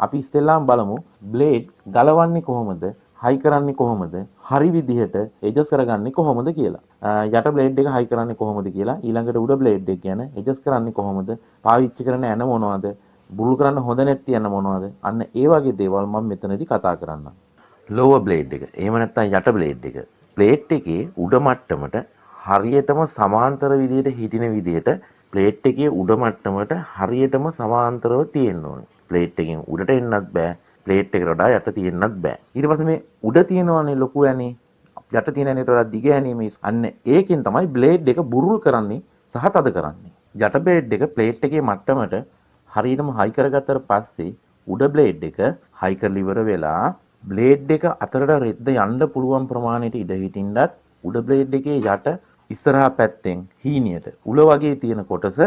අපි ඉස්සෙල්ලාම බලමු බ්ලේඩ් ගලවන්නේ කොහොමද? හයි කරන්නේ කොහොමද? හරි විදිහට එඩ්ජස් කරගන්නේ කොහොමද කියලා. යට බ්ලේඩ් එක හයි කරන්නේ කොහොමද කියලා. ඊළඟට උඩ බ්ලේඩ් එක ගැන එඩ්ජස් කරන්නේ කොහොමද? පාවිච්චි කරන ඇන මොනවද? බුරුල් කරන්න හොඳ නැති ඇන මොනවද? අන්න ඒ වගේ දේවල් මම මෙතනදී කතා කරන්නම්. ලෝවර් බ්ලේඩ් එක. එහෙම නැත්නම් යට බ්ලේඩ් එක. ප්ලේට් එකේ උඩ මට්ටමට හරියටම සමාන්තර විදිහට හිටින විදිහට ප්ලේට් එකේ උඩ මට්ටමට හරියටම සමාන්තරව තියෙන්න ඕනේ. ප්ලේට් එකෙන් උඩට එන්නත් බෑ. ප්ලේට් එකට වඩා යට තියෙන්නත් බෑ. ඊට පස්සේ මේ උඩ තියෙනවනේ ලොකු ඇනේ යට තියෙන ඇනේට වඩා දිග ඇනේ මේ අන්න ඒකෙන් තමයි බ්ලේඩ් එක බුරුල් කරන්නේ සහ තද කරන්නේ. යට බ්ලේඩ් එක ප්ලේට් එකේ මට්ටමට හරියටම හයි කරගත්තට පස්සේ උඩ බ්ලේඩ් එක හයි කරලා ඉවර වෙලා බ්ලේඩ් එක අතරට රෙද්ද යන්න පුළුවන් ප්‍රමාණයට ඉඩ හිටින්නත් උඩ බ්ලේඩ් එකේ යට ඉස්සරහා පැත්තෙන් හීනියට උල වගේ තියෙන කොටස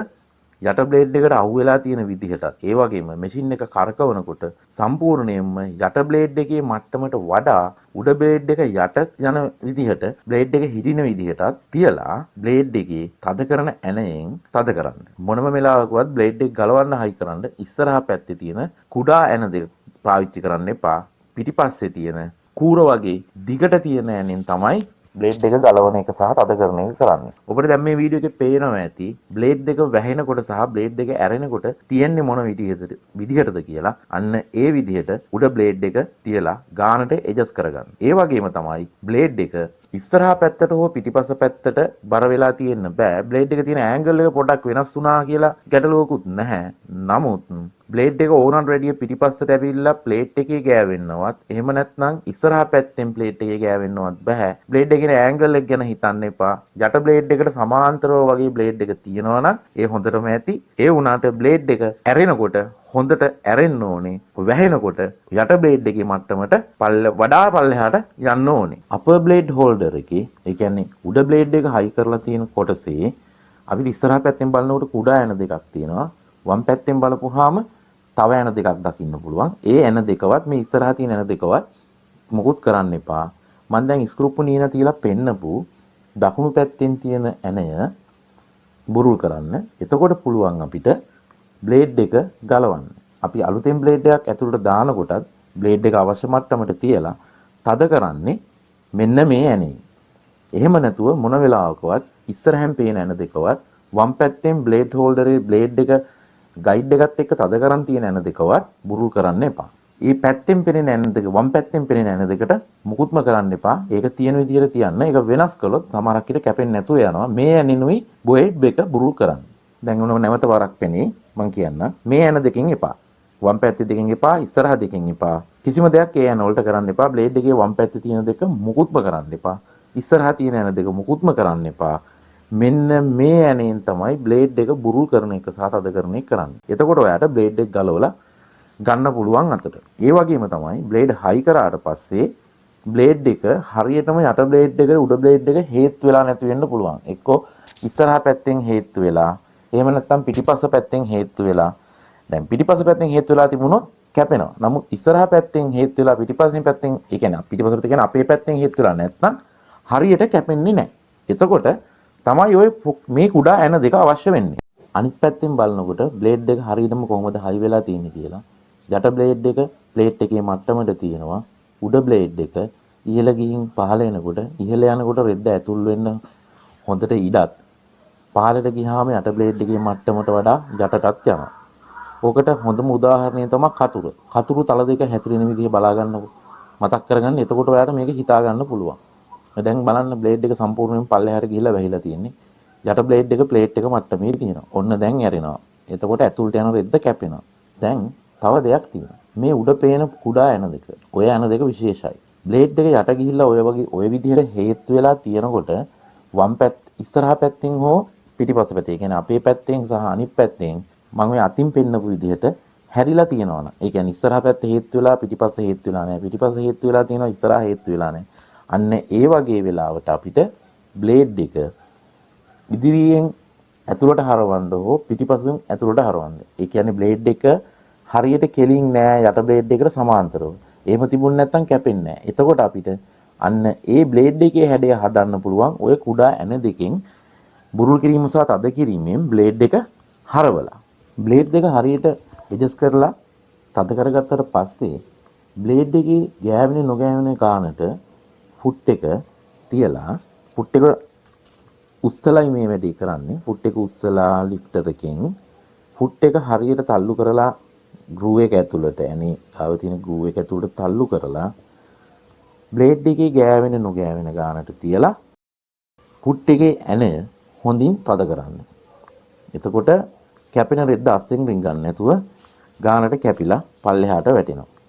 යට බ්ලේඩ් එකට අහු වෙලා තියෙන විදිහටත් ඒ වගේම මැෂින් එක කරකවනකොට සම්පූර්ණයෙන්ම යට බ්ලේඩ් එකේ මට්ටමට වඩා උඩ බ්ලේඩ් එක යට යන විදිහට බ්ලේඩ් එක හිටින විදිහටත් තියලා බ්ලේඩ් එකේ තද කරන ඇණයෙන් තද කරන්න. මොනම වෙලාවකවත් බ්ලේඩ් එක ගලවන්න හයි කරන්න ඉස්සරහා පැත්තේ තියෙන කුඩා ඇණ දෙක පාවිච්චි කරන්න එපා. පිටිපස්සේ තියෙන කූර වගේ දිගට තියෙන ඇණෙන් තමයි බ්ලේඩ් එක ගලවන එක සහ තද කරන එක කරන්නේ. ඔබට දැන් මේ වීඩියෝ එකේ පේනවා ඇති බ්ලේඩ් එක වැහෙනකොට සහ බ්ලේඩ් එක ඇරෙනකොට තියෙන්නේ මොන විදිහටද කියලා. අන්න ඒ විදිහට උඩ බ්ලේඩ් එක තියලා ගානට එඩ්ජස්ට් කරගන්න. ඒ වගේම තමයි බ්ලේඩ් එක ඉස්සරහා පැත්තට හෝ පිටිපස්ස පැත්තට බර වෙලා තියෙන්න බෑ. බ්ලේඩ් එක තියෙන ඇන්ගල් එක පොඩ්ඩක් වෙනස් වුණා කියලා ගැටලුවකුත් නැහැ. නමුත් බ්ලේඩ් එක ඕනන් රෙඩිය පිටිපස්සට ඇවිල්ලා ප්ලේට් එකේ ගෑවෙන්නවත් එහෙම නැත්නම් ඉස්සරහා පැත්තෙන් ප්ලේට් එකේ ගෑවෙන්නවත් බෑ. බ්ලේඩ් එකේ ඇන්ගල් එක ගැන හිතන්න එපා. යට බ්ලේඩ් එකට සමාන්තරව වගේ බ්ලේඩ් එක තියෙනවා නම් ඒ හොඳටම ඇති. ඒ වුණාට බ්ලේඩ් එක ඇරෙනකොට හොඳට ඇරෙන්න ඕනේ. වැහෙනකොට යට බ්ලේඩ් එකේ මට්ටමට වඩා පල්ලෙහාට යන්න ඕනේ. අපර් බ්ලේඩ් හෝල්ඩර් එකේ ඒ කියන්නේ උඩ බ්ලේඩ් එක හයි කරලා තියෙන කොටසේ අපිට ඉස්සරහා පැත්තෙන් බලනකොට කුඩා ඇන දෙකක් තියෙනවා. වම් පැත්තෙන් බලපුවාම තව ඇන දෙකක් දකින්න පුළුවන්. ඒ ඇන දෙකවත් මේ ඉස්සරහා තියෙන ඇන දෙකවත් මුකුත් කරන්න එපා. මම දැන් ස්ක්‍රූප් නීන තියලා පෙන්නපු දකුණු පැත්තෙන් තියෙන ඇනය බුරුල් කරන්න. එතකොට පුළුවන් අපිට බ්ලේඩ් එක ගලවන්න. අපි අලුතෙන් බ්ලේඩ් එකක් ඇතුළට දානකොටත් බ්ලේඩ් එක අවශ්‍ය මට්ටමට තියලා තද කරන්නේ මෙන්න මේ ඇනේ. එහෙම නැතුව මොන වෙලාවකවත් ඉස්සරහෙන් පේන ඇන දෙකවත් වම් පැත්තෙන් බ්ලේඩ් හෝල්ඩරේ බ්ලේඩ් එක ගයිඩ් එකත් එක්ක තද කරන් තියෙන ඇන දෙකවත් බුරුල් කරන්න එපා. මේ පැත්තෙන් පෙනෙන ඇන දෙක වම් පැත්තෙන් පෙනෙන ඇන දෙකට මුකුත්ම කරන්න එපා. ඒක තියෙන විදිහට තියන්න. ඒක වෙනස් කළොත් සමහරක් විට කැපෙන්නේ නැතුව යනවා. මේ ඇනිනුයි බ්ලේඩ් එක බුරුල් කරන්න. දැන් උනම නැවත වරක් පෙනේ මම කියන්න. මේ ඇන දෙකෙන් එපා. වම් පැත්තේ දෙකෙන් එපා. ඉස්සරහ දෙකෙන් එපා. කිසිම දෙයක් ඒ ඇන වලට කරන්න එපා. බ්ලේඩ් එකේ වම් පැත්තේ තියෙන දෙක මුකුත්ම කරන්න එපා. ඉස්සරහ තියෙන ඇන දෙක මුකුත්ම කරන්න එපා. මෙන්න මේ ඇනෙන් තමයි බ්ලේඩ් එක බුරුල් කරන එක සහ තද කරන එක කරන්නේ. එතකොට ඔයාට බ්ලේඩ් එක ගලවලා ගන්න පුළුවන් අතට. ඒ වගේම තමයි බ්ලේඩ් හයි කරාට පස්සේ බ්ලේඩ් එක හරියටම යට බ්ලේඩ් එක උඩ බ්ලේඩ් එක හේතු වෙලා නැති වෙන්න පුළුවන්. එක්කෝ ඉස්සරහා පැත්තෙන් හේතු වෙලා, එහෙම නැත්නම් පිටිපස්ස පැත්තෙන් හේතු වෙලා. දැන් පිටිපස්ස පැත්තෙන් හේතු වෙලා තිබුණොත් කැපෙනවා. නමුත් ඉස්සරහා පැත්තෙන් හේතු වෙලා පිටිපස්සෙන් පැත්තෙන්, ඒ කියන්නේ පිටිපස්සට කියන්නේ අපේ පැත්තෙන් හේතු වෙලා නැත්නම් හරියට කැපෙන්නේ නැහැ. එතකොට තමයි ඔය මේ කුඩා ඇන දෙක අවශ්‍ය වෙන්නේ. අනිත් පැත්තෙන් බලනකොට බ්ලේඩ් එක හරියටම කොහොමද හයි වෙලා තියෙන්නේ කියලා. යට බ්ලේඩ් එක ප්ලේට් එකේ මට්ටමට තියෙනවා. උඩ බ්ලේඩ් එක ඉහළ ගිහින් පහළ එනකොට ඉහළ යනකොට රෙද්ද ඇතුල් වෙන්න හොඳට ඉඩත් පහළට ගියාම යට බ්ලේඩ් එකේ මට්ටමට වඩා යටටත් යනවා. ඕකට හොඳම උදාහරණය තමයි කතුර. කතුරු තල දෙක හැසිරෙන විදිහ බලා ගන්නකො. මතක් කරගන්න. එතකොට ඔයාලට මේක හිතා ගන්න පුළුවන්. දැන් බලන්න බ්ලේඩ් එක සම්පූර්ණයෙන් පල්ලෙහාට ගිහිල්ලා වැහිලා තියෙන්නේ. යට බ්ලේඩ් එක ප්ලේට් එක මට්ටමේ තියෙනවා. ඔන්න දැන් ඇරෙනවා. එතකොට ඇතුළට යන රෙද්ද කැපෙනවා. දැන් තව දෙයක් තියෙනවා. මේ උඩ පේන කුඩා ඇන දෙක. ඔය ඇන දෙක විශේෂයි. බ්ලේඩ් එක යට ගිහිල්ලා ඔය විදිහට හේතු වෙලා තියෙනකොට වම් පැත්ත ඉස්සරහා පැත්තෙන් හෝ පිටිපස්ස පැත්තේ, කියන්නේ අපේ පැත්තෙන් සහ අනිත් පැත්තෙන් මම ඔය අතින් පෙන්නපු විදිහට හැරිලා තියෙනවා නම්, ඒ කියන්නේ ඉස්සරහා පැත්ත හේතු වෙලා පිටිපස්ස හේතු වෙලා නැහැ. පිටිපස්ස හේතු වෙලා තියෙනවා, ඉස්සරහා හේතු වෙලා නැහැ. අන්න ඒ වගේ වෙලාවට අපිට බ්ලේඩ් එක ඉදිරියෙන් ඇතුළට හරවන්න හෝ පිටිපස්සෙන් ඇතුළට හරවන්න. ඒ කියන්නේ බ්ලේඩ් එක හරියට කෙලින් නෑ යට බ්ලේඩ් එකට සමාන්තරව. එහෙම තිබුණ නැත්නම් කැපෙන්නේ නෑ. එතකොට අපිට අන්න ඒ බ්ලේඩ් එකේ හැඩය හදන්න පුළුවන් ඔය කුඩා ඇන දෙකෙන් බුරුල් කිරීම සහ තද කිරීමෙන් බ්ලේඩ් එක හරවලා. බ්ලේඩ් දෙක හරියට එඩ්ජස්ට් කරලා තද කරගත්තට පස්සේ බ්ලේඩ් එකේ ගෑවෙන නොගෑවෙන ගානට ෆුට් එක තියලා ෆුට් එක උස්සලයි මේ වැඩේ කරන්නේ. ෆුට් එක උස්සලා ලිෆ්ටර් එකෙන් ෆුට් එක හරියට තල්ලු කරලා ගෲ එක ඇතුළට ඇනේ ගාව තියෙන ගෲ එක ඇතුළට තල්ලු කරලා බ්ලේඩ් එකේ ගෑවෙන නොගෑවෙන ගානට තියලා ෆුට් එකේ ඇන හොඳින් තද කරන්න. එතකොට කැපෙන රෙද්ද අස්සෙන් රිංගන්නේ නැතුව ගානට කැපිලා පල්ලෙහාට වැටෙනවා.